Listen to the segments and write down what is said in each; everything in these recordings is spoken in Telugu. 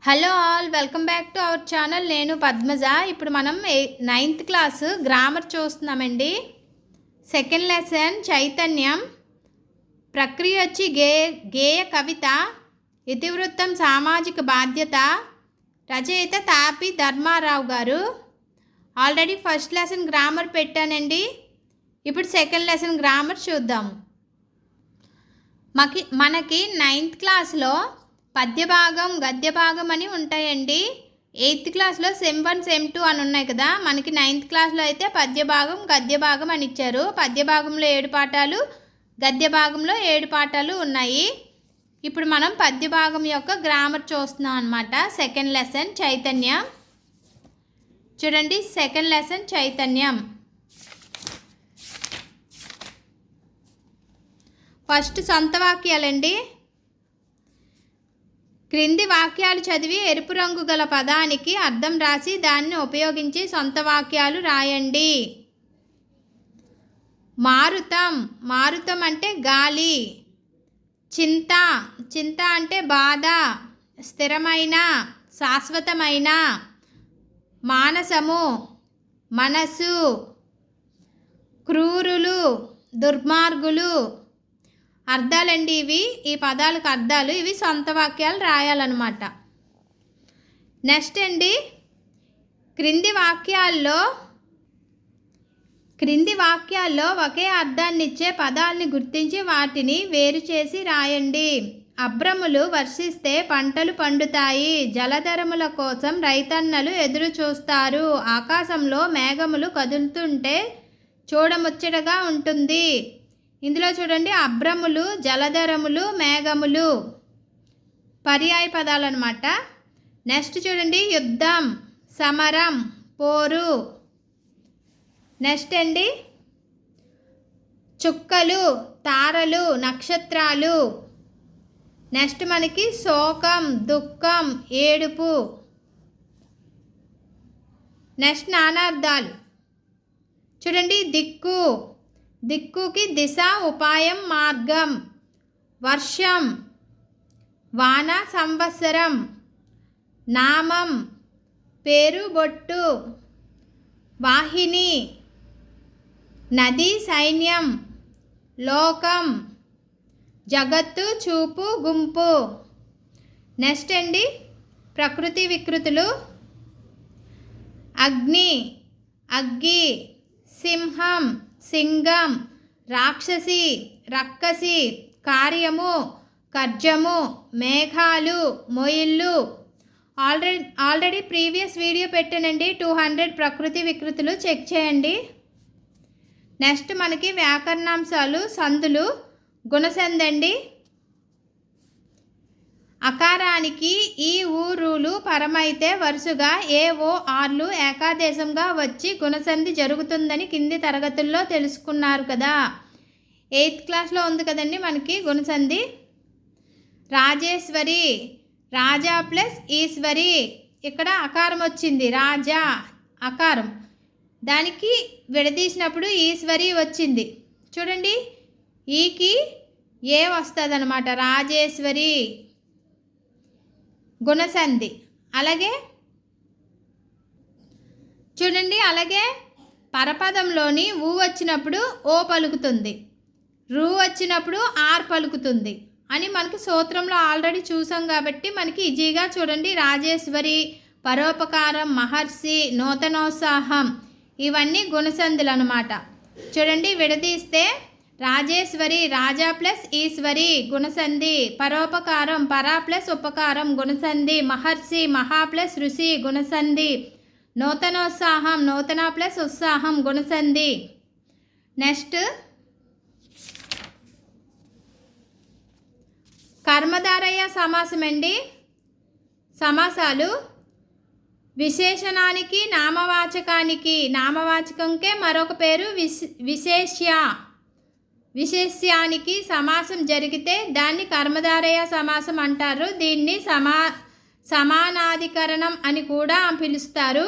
Hello all, welcome back to our channel. నేను పద్మజ. ఇప్పుడు మనం 9th క్లాస్ గ్రామర్ చూస్తున్నామండి. సెకండ్ లెసన్ చైతన్యం. ప్రక్రియ వచ్చి గేయ కవిత. ఇతివృత్తం సామాజిక బాధ్యత. రచయిత తాపి ధర్మారావు గారు. ఆల్రెడీ ఫస్ట్ లెసన్ గ్రామర్ పెట్టానండి. ఇప్పుడు సెకండ్ లెసన్ గ్రామర్ చూద్దాము. మనకి 9th క్లాస్లో పద్య భాగం గద్య భాగం అని ఉంటాయండి. 8th క్లాస్లో సెమ్ 1 సెమ్ 2 అని ఉన్నాయి కదా. మనకి 9th క్లాస్లో అయితే పద్య భాగం గద్య భాగం అని ఇచ్చారు. పద్య భాగంలో 7 పాఠాలు, గద్య భాగంలో 7 పాఠాలు ఉన్నాయి. ఇప్పుడు మనం పద్య భాగం యొక్క గ్రామర్ చూస్తున్నాం అన్నమాట. సెకండ్ లెసన్ చైతన్యం. చూడండి, సెకండ్ లెసన్ చైతన్యం. ఫస్ట్ సొంత వాక్యాలండి. క్రింది వాక్యాలు చదివి ఎరుపు రంగు గల పదానికి అర్థం రాసి దాన్ని ఉపయోగించి సొంత వాక్యాలు రాయండి. మారుతం. మారుతం అంటే గాలి. చింత. చింత అంటే బాధ. స్థిరమైన, శాశ్వతమైన. మానసము, మనసు. క్రూరులు, దుర్మార్గులు. అర్థాలండి ఇవి. ఈ పదాలకు అర్థాలు. ఇవి సొంత వాక్యాలు రాయాలన్నమాట. నెక్స్ట్ అండి, క్రింది వాక్యాల్లో ఒకే అర్థాన్ని ఇచ్చే పదాలని గుర్తించి వాటిని వేరు చేసి రాయండి. అభ్రములు వర్షిస్తే పంటలు పండుతాయి. జలధరముల కోసం రైతన్నలు ఎదురు చూస్తారు. ఆకాశంలో మేఘములు కదులుతుంటే చూడముచ్చటగా ఉంటుంది. ఇందులో చూడండి, అభ్రములు, జలధరములు, మేఘములు పర్యాయ పదాలు అన్నమాట. నెక్స్ట్ చూడండి, యుద్ధం, సమరం, పోరు. నెక్స్ట్ అండి, చుక్కలు, తారలు, నక్షత్రాలు. నెక్స్ట్ మనకి శోకం, దుఃఖం, ఏడుపు. నెక్స్ట్ నానార్థాలు. చూడండి, దిక్కు. దిక్కుకి దిశ, ఉపాయం, మార్గం. వర్షం, వాన, సంవత్సరం. నామం, పేరు, బొట్టు. వాహిని, నది, సైన్యం. లోకం, జగత్తు, చూపు, గుంపు. నెక్స్ట్ అండి, ప్రకృతి వికృతులు. అగ్ని, అగ్గి. సింహం, సింగం. రాక్షసి, రక్కసి. కార్యము, కర్జము. మేఘాలు, మొయిళ్ళు. ఆల్రెడీ ప్రీవియస్ వీడియో పెట్టానండి. 200 ప్రకృతి వికృతులు చెక్ చేయండి. నెక్స్ట్ మనకి వ్యాకరణాంశాలు, సందులు. గుణసందండి. అకారానికి ఈ ఊరులు పరమైతే వరుసగా ఏ ఓ ఆర్లు ఏకాదేశంగా వచ్చి గుణసంధి జరుగుతుందని కింది తరగతుల్లో తెలుసుకున్నారు కదా. 8th క్లాస్లో ఉంది కదండి మనకి గుణసంధి. రాజేశ్వరి, రాజా ప్లస్ ఈశ్వరి. ఇక్కడ అకారం వచ్చింది, రాజా అకారం. దానికి విడదీసినప్పుడు ఈశ్వరి వచ్చింది. చూడండి, ఈకి ఏ వస్తుంది అన్నమాట. రాజేశ్వరి గుణసంధి. అలాగే చూడండి, అలాగే పరపదంలోని ఊ వచ్చినప్పుడు ఓ పలుకుతుంది, రు వచ్చినప్పుడు ఆర్ పలుకుతుంది అని మనకి సూత్రంలో ఆల్రెడీ చూసాం కాబట్టి మనకి ఈజీగా చూడండి. రాజేశ్వరి, పరోపకారం, మహర్షి, నూతనోత్సాహం ఇవన్నీ గుణసంధులు అన్నమాట. చూడండి, విడదీస్తే రాజేశ్వరి, రాజా ప్లస్ ఈశ్వరి గుణసంధి. పరోపకారం, పరా ప్లస్ ఉపకారం గుణసంధి. మహర్షి, మహా ప్లస్ ఋషి గుణసంధి. నూతనోత్సాహం, నూతన ప్లస్ ఉత్సాహం గుణసంధి. నెక్స్ట్ కర్మధారయ సమాసం అండి. సమాసాలు విశేషణానికి, నామవాచకానికి. నామవాచకంకే మరొక పేరు విశేష్య. విశేష్యానికి సమాసం జరిగితే దాన్ని కర్మధారయ సమాసం అంటారు. దీన్ని సమానాధికరణం అని కూడా పిలుస్తారు.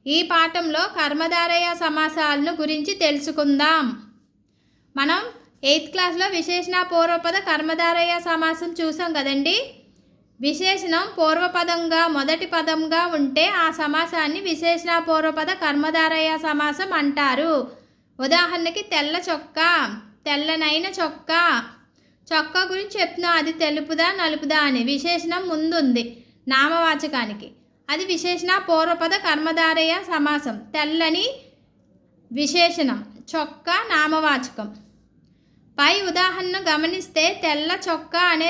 ఈ పాఠంలో కర్మధారయ సమాసాలను గురించి తెలుసుకుందాం. మనం 8th క్లాస్లో విశేషణ పూర్వపద కర్మధారయ సమాసం చూసాం కదండి. విశేషణం పూర్వపదంగా మొదటి పదంగా ఉంటే ఆ సమాసాన్ని విశేషణ పూర్వపద కర్మధారయ సమాసం అంటారు. ఉదాహరణకి తెల్ల చొక్కా, తెల్లనైన చొక్కా. చొక్కా గురించి చెప్తున్నా, అది తెలుపుదా నలుపుదా అని. విశేషణం ముందుంది నామవాచకానికి, అది విశేషణ పూర్వపద కర్మధారయ సమాసం. తెల్లని విశేషణం, చొక్కా నామవాచకం. పై ఉదాహరణ గమనిస్తే తెల్ల చొక్కా అనే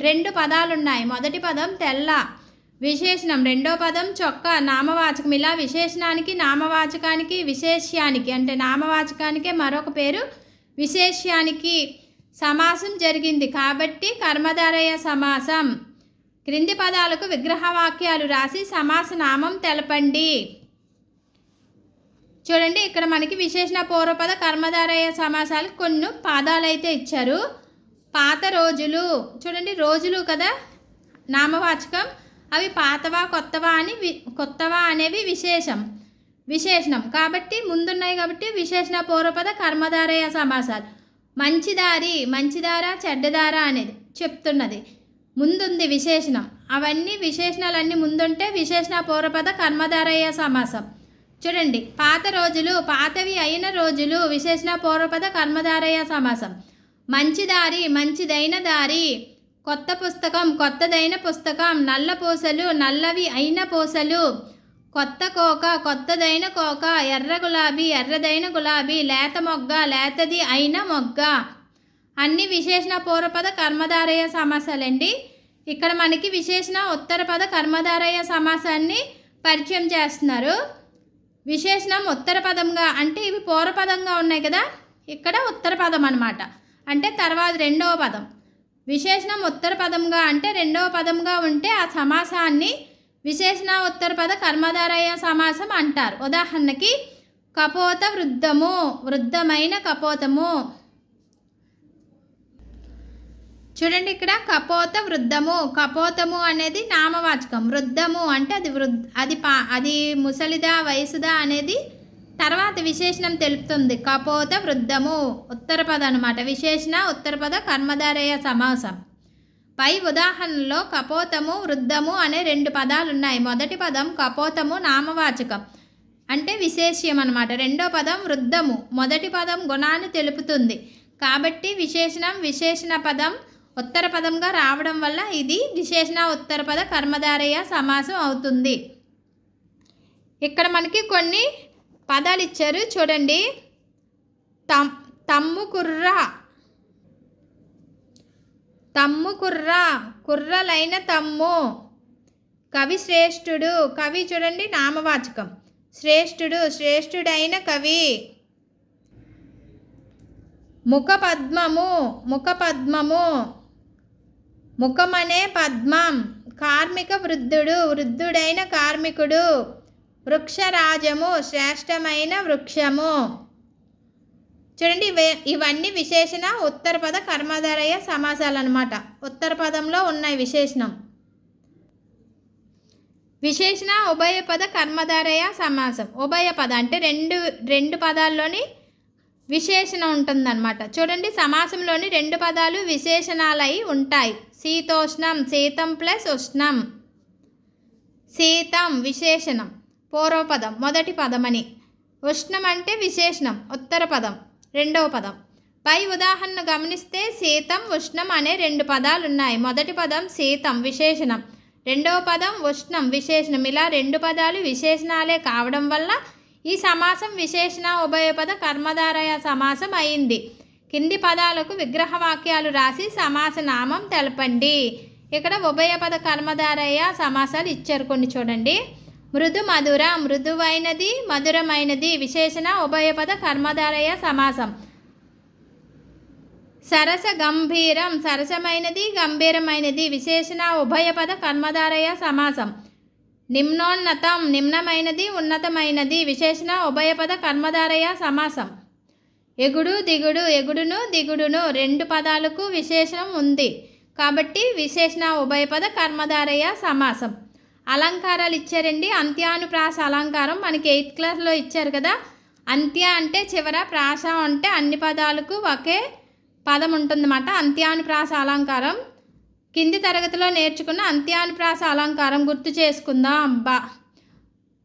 రెండు పదాలున్నాయి. మొదటి పదం తెల్ల విశేషణం, రెండో పదం చొక్కా నామవాచకం. ఇలా విశేషణానికి నామవాచకానికి విశేష్యానికి అంటే నామవాచకానికే మరొక పేరు విశేష్యానికి సమాసం జరిగింది కాబట్టి కర్మధారయ సమాసం. క్రింది పదాలకు విగ్రహవాక్యాలు రాసి సమాస నామం తెలపండి. చూడండి, ఇక్కడ మనకి విశేషణ పూర్వపద కర్మధారయ సమాసాలు కొన్ని పాదాలు అయితే ఇచ్చారు. పాత రోజులు, చూడండి రోజులు కదా నామవాచకం, అవి పాతవా కొత్తవా అనేవి విశేషణం కాబట్టి ముందున్నాయి కాబట్టి విశేషణ పూర్వపద కర్మధారయ సమాసాలు. మంచిదార చెడ్డదార అనేది చెప్తున్నది, ముందుంది విశేషణం. అవన్నీ విశేషణాలన్నీ ముందుంటే విశేషణ పూర్వపద కర్మధారయ సమాసం. చూడండి, పాత రోజులు, పాతవి అయిన రోజులు విశేషణ పూర్వపద కర్మధారయ సమాసం. మంచిదైన దారి. కొత్త పుస్తకం, కొత్తదైన పుస్తకం. నల్ల పూసలు, నల్లవి అయిన పూసలు. కొత్త కోక, కొత్తదైన కోక. ఎర్ర గులాబీ, ఎర్రదైన గులాబీ. లేత మొగ్గ, లేతది అయిన మొగ్గ. అన్ని విశేషణ పూర్వపద కర్మధారయ సమాసాలండి. ఇక్కడ మనకి విశేషణ ఉత్తరపద కర్మధారయ సమాసాన్ని పరిచయం చేస్తున్నారు. విశేషణం ఉత్తర పదంగా అంటే ఇవి పూర్వపదంగా ఉన్నాయి కదా, ఇక్కడ ఉత్తర పదం అన్నమాట, అంటే తర్వాత రెండవ పదం. విశేషణం ఉత్తర పదంగా అంటే రెండవ పదంగా ఉంటే ఆ సమాసాన్ని విశేషణ ఉత్తరపద కర్మధారయ సమాసం అంటారు. ఉదాహరణకి కపోత వృద్ధము, వృద్ధమైన కపోతము. చూడండి, ఇక్కడ కపోత వృద్ధము. కపోతము అనేది నామవాచకం, వృద్ధము అంటే అది ముసలిదా వయసుదా అనేది తర్వాత విశేషణం తెలుపుతుంది. కపోత వృద్ధము ఉత్తరపద అనమాట, విశేషణ ఉత్తరపద కర్మధారయ సమాసం. పై ఉదాహరణలో కపోతము వృద్ధము అనే రెండు పదాలు ఉన్నాయి. మొదటి పదం కపోతము నామవాచకం అంటే విశేష్యం అనమాట. రెండో పదం వృద్ధము, మొదటి పదం గుణాన్ని తెలుపుతుంది కాబట్టి విశేషణ పదం ఉత్తర పదంగా రావడం వల్ల ఇది విశేషణ ఉత్తరపద కర్మధారయ సమాసం అవుతుంది. ఇక్కడ మనకి కొన్ని పదాలు ఇచ్చారు చూడండి. తమ్ము కుర్ర, కుర్రలైన తమ్ము. కవి శ్రేష్ఠుడు, కవి చూడండి నామవాచకం, శ్రేష్ఠుడైన కవి. ముఖపద్మము, ముఖమనే పద్మం. కార్మిక వృద్ధుడు, వృద్ధుడైన కార్మికుడు. వృక్షరాజము, శ్రేష్టమైన వృక్షము. చూడండి, ఇవన్నీ విశేషణ ఉత్తరపద కర్మధారయ సమాసాలు అనమాట. ఉత్తర పదంలో ఉన్నాయి విశేషణం. విశేషణ ఉభయపద కర్మధారయ సమాసం. ఉభయపద అంటే రెండు పదాల్లోని విశేషణ ఉంటుందన్నమాట. చూడండి, సమాసంలోని రెండు పదాలు విశేషణాలై ఉంటాయి. శీతోష్ణం, శీతం ప్లస్ ఉష్ణం. శీతం విశేషణం పూర్వపదం మొదటి పదమని, ఉష్ణం అంటే విశేషణం ఉత్తర పదం రెండవ పదం. పై ఉదాహరణ గమనిస్తే శీతం ఉష్ణం అనే రెండు పదాలు ఉన్నాయి. మొదటి పదం శీతం విశేషణం, రెండవ పదం ఉష్ణం విశేషణం. ఇలా రెండు పదాలు విశేషణాలే కావడం వల్ల ఈ సమాసం విశేషణ ఉభయపద కర్మధారయ సమాసం అయింది. కింది పదాలకు విగ్రహవాక్యాలు రాసి సమాస నామం తెలపండి. ఇక్కడ ఉభయపద కర్మధారయ సమాసాలు ఇచ్చారు కొన్ని చూడండి. మృదు మధుర, మృదువైనది మధురమైనది విశేషణ ఉభయపద కర్మధారయ సమాసం. సరస గంభీరం, సరసమైనది గంభీరమైనది విశేషణ ఉభయపద కర్మధారయ సమాసం. నిమ్నోన్నతం, నిమ్నమైనది ఉన్నతమైనది విశేషణ ఉభయపద కర్మధారయ సమాసం. ఎగుడు దిగుడు, ఎగుడును దిగుడును రెండు పదాలకు విశేషణం ఉంది కాబట్టి విశేషణ ఉభయపద కర్మధారయ సమాసం. అలంకారాలు ఇచ్చారండి. అంత్యానుప్రాస అలంకారం మనకి 8th క్లాస్లో ఇచ్చారు కదా. అంత్య అంటే చివర, ప్రాస అంటే అన్ని పదాలకు ఒకే పదం ఉంటుందన్నమాట. అంత్యానుప్రాస అలంకారం కింది తరగతిలో నేర్చుకున్న అంత్యానుప్రాస అలంకారం గుర్తు చేసుకుందాం.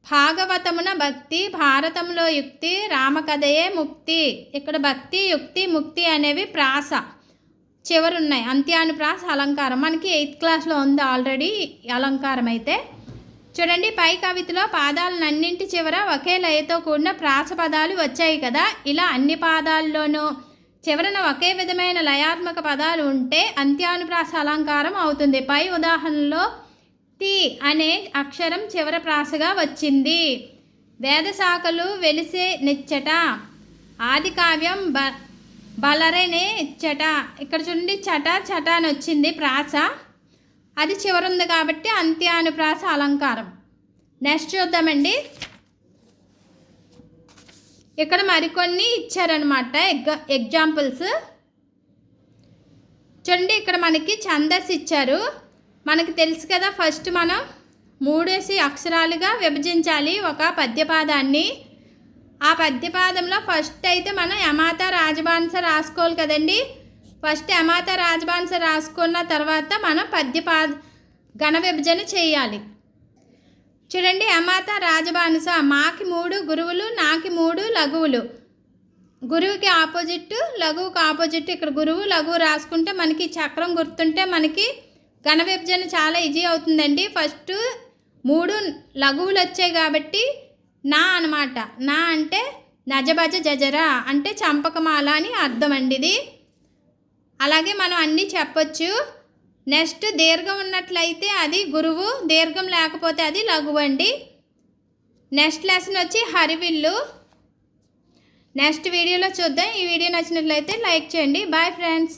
భాగవతమున భక్తి, భారతంలో యుక్తి, రామకథయే ముక్తి. ఇక్కడ భక్తి, యుక్తి, ముక్తి అనేవి ప్రాస చివరున్నాయి. అంత్యానుప్రాస అలంకారం మనకి 8th క్లాస్లో ఉంది ఆల్రెడీ అలంకారం. అయితే చూడండి, పై కవితలో పాదాలన్నింటి చివర ఒకే లయతో కూడిన ప్రాస పదాలు వచ్చాయి కదా. ఇలా అన్ని పాదాల్లోనూ చివరన ఒకే విధమైన లయాత్మక పదాలు ఉంటే అంత్యానుప్రాస అలంకారం అవుతుంది. పై ఉదాహరణలో తి అనే అక్షరం చివర ప్రాసగా వచ్చింది. వేదశాఖలు వెలిసే నిచ్చట, ఆది కావ్యం బలరేనే ఇచ్చట. ఇక్కడ చూడండి, చట చట అని వచ్చింది ప్రాస, అది చివరుంది కాబట్టి అంత్యానుప్రాస అలంకారం. నెక్స్ట్ చూద్దామండి. ఇక్కడ మరికొన్ని ఇచ్చారనమాట ఎగ్జాంపుల్స్. చూడండి, ఇక్కడ మనకి ఛందస్సు ఇచ్చారు. మనకి తెలుసు కదా, ఫస్ట్ మనం 3 అక్షరాలుగా విభజించాలి ఒక పద్యపాదాన్ని. ఆ పద్యపాదంలో ఫస్ట్ అయితే మనం యమాత రాజబాన్స రాసుకోవాలి కదండి. ఫస్ట్ యమాత రాజబాన్స రాసుకున్న తర్వాత మనం ఘన విభజన చేయాలి. చూడండి, యమాత రాజబాన్స, మాకి 3 గురువులు, నాకి 3 లఘువులు. గురువుకి ఆపోజిట్, లఘువుకి ఆపోజిట్. ఇక్కడ గురువు లఘువు రాసుకుంటే మనకి చక్రం గుర్తుంటే మనకి ఘన విభజన చాలా ఈజీ అవుతుందండి. ఫస్ట్ 3 లఘువులు వచ్చాయి కాబట్టి నా అనమాట. నా అంటే నజబజ జజరా అంటే చంపకమాల అని అర్థం అండి ఇది. అలాగే మనం అన్నీ చెప్పొచ్చు. నెక్స్ట్ దీర్ఘం ఉన్నట్లయితే అది గురువు, దీర్ఘం లేకపోతే అది లఘువు అండి. నెక్స్ట్ లెసన్ వచ్చి హరివిల్లు. నెక్స్ట్ వీడియోలో చూద్దాం. ఈ వీడియో నచ్చినట్లయితే లైక్ చేయండి. Bye friends.